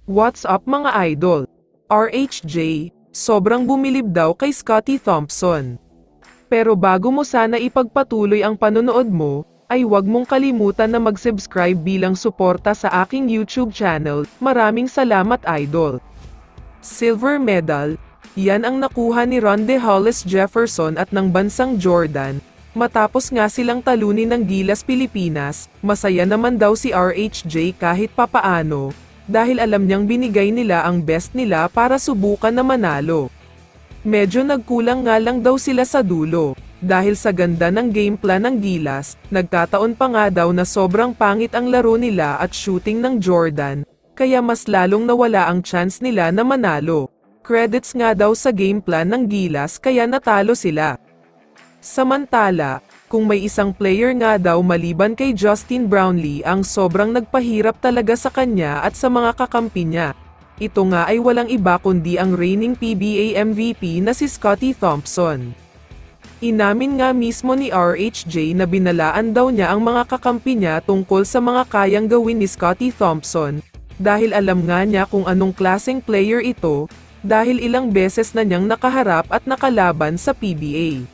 What's up mga idol? RHJ, sobrang bumilib daw kay Scottie Thompson. Pero bago mo sana ipagpatuloy ang panonood mo, ay huwag mong kalimutan na mag-subscribe bilang suporta sa aking YouTube channel. Maraming salamat idol. Silver medal, yan ang nakuha ni Rondae Hollis Jefferson at ng bansang Jordan. Matapos nga silang talunin ng Gilas Pilipinas, masaya naman daw si RHJ kahit papaano, dahil alam niyang binigay nila ang best nila para subukan na manalo. Medyo nagkulang nga lang daw sila sa dulo, dahil sa ganda ng game plan ng Gilas, nagkataon pa nga daw na sobrang pangit ang laro nila at shooting ng Jordan, kaya mas lalong nawala ang chance nila na manalo. Credits nga daw sa game plan ng Gilas kaya natalo sila. Samantala, kung may isang player nga daw maliban kay Justin Brownlee ang sobrang nagpahirap talaga sa kanya at sa mga kakampi niya, ito nga ay walang iba kundi ang reigning PBA MVP na si Scottie Thompson. Inamin nga mismo ni RHJ na binalaan daw niya ang mga kakampi niya tungkol sa mga kayang gawin ni Scottie Thompson, dahil alam nga niya kung anong klaseng player ito, dahil ilang beses na niyang nakaharap at nakalaban sa PBA.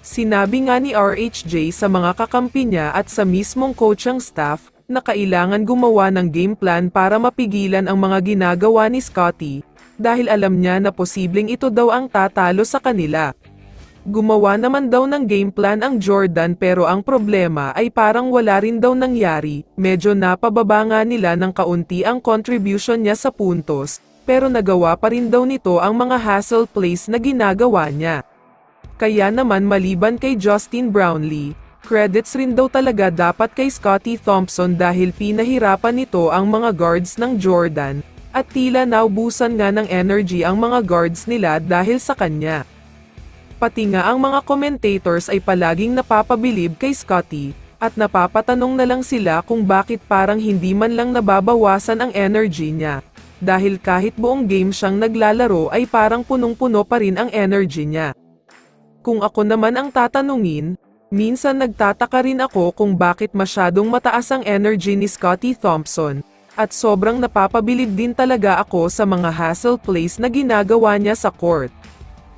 Sinabi nga ni RHJ sa mga kakampi niya at sa mismong coaching staff, na kailangan gumawa ng game plan para mapigilan ang mga ginagawa ni Scottie, dahil alam niya na posibleng ito daw ang tatalo sa kanila. Gumawa naman daw ng game plan ang Jordan pero ang problema ay parang wala rin daw nangyari, medyo napababa nga nila ng kaunti ang contribution niya sa puntos, pero nagawa pa rin daw nito ang mga hustle plays na ginagawa niya. Kaya naman maliban kay Justin Brownlee, credits rin daw talaga dapat kay Scottie Thompson dahil pinahirapan nito ang mga guards ng Jordan, at tila naubusan nga ng energy ang mga guards nila dahil sa kanya. Pati nga ang mga commentators ay palaging napapabilib kay Scottie, at napapatanong na lang sila kung bakit parang hindi man lang nababawasan ang energy niya, dahil kahit buong game siyang naglalaro ay parang punong-puno pa rin ang energy niya. Kung ako naman ang tatanungin, minsan nagtataka rin ako kung bakit masyadong mataas ang energy ni Scottie Thompson, at sobrang napapabilib din talaga ako sa mga hustle plays na ginagawa niya sa court.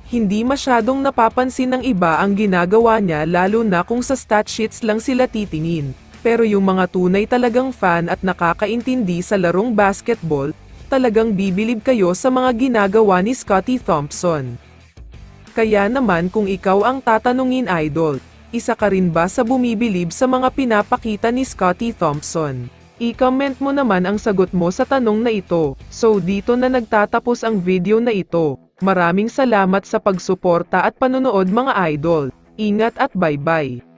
Hindi masyadong napapansin ng iba ang ginagawa niya lalo na kung sa stat sheets lang sila titingin, pero yung mga tunay talagang fan at nakakaintindi sa larong basketball, talagang bibilib kayo sa mga ginagawa ni Scottie Thompson. Kaya naman kung ikaw ang tatanungin idol, isa ka rin ba sa bumibilib sa mga pinapakita ni Scottie Thompson? I-comment mo naman ang sagot mo sa tanong na ito. So dito na nagtatapos ang video na ito. Maraming salamat sa pagsuporta at panonood mga idol. Ingat at bye-bye.